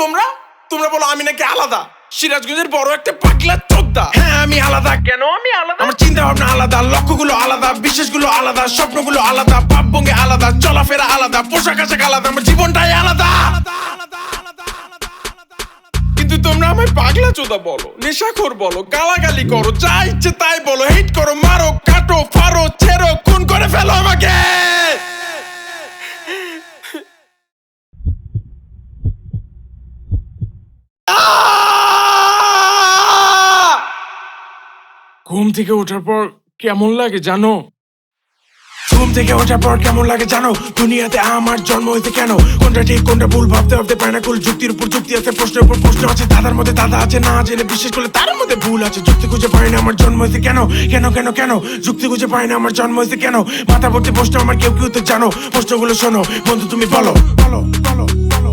তোমরা তোমরা বলো আমি নাকি আলাদা, সিরাজগঞ্জের বড় একটা পাগলা চোদ্দা। হ্যাঁ আমি আলাদা। কেন আমি আলাদা? আমার চিন্তা ভাবনা আলাদা, লক্ষ্যগুলো আলাদা, বিশ্বাসগুলো আলাদা, স্বপ্নগুলো আলাদা, ভাবভঙ্গি আলাদা, চলাফেরা আলাদা, পোশাক আশাক আলাদা, আমার জীবনটাই আলাদা। কিন্তু তোমরা আমায় পাগলা চোদা বলো, নেশাখোর বলো, গালাগালি করো, যা ইচ্ছে তাই বলো, হিট করো, মারো, কাটো, ফারো, ছেড়ো, খুন করে ফেলো আমাকে। ঘুম থেকে ওঠার পর কেমন লাগে জানো? ঘুম থেকে ওঠার পর কেমন লাগে জানো? দুনিয়াতে আমার জন্ম হয়েছে কেন? কোনটা ঠিক কোনটা ভুল ভাবতে ভাবতে পারে না কুল। যুক্তির উপর যুক্তি আছে, প্রশ্নের উপর প্রশ্ন আছে, দাদার মধ্যে দাদা আছে, না জেনে বিশ্বাস করলে তার মধ্যে ভুল আছে। যুক্তি খুঁজে পাই না আমার জন্ম হয়েছে কেন? কেন কেন কেন? যুক্তি খুঁজে পাই না আমার জন্ম হয়েছে কেন? মাথা ভর্তি প্রশ্ন, আমার কেউ কেউ তো জানো। প্রশ্নগুলো শোনো বন্ধু, তুমি বলো বলো বলো বলো।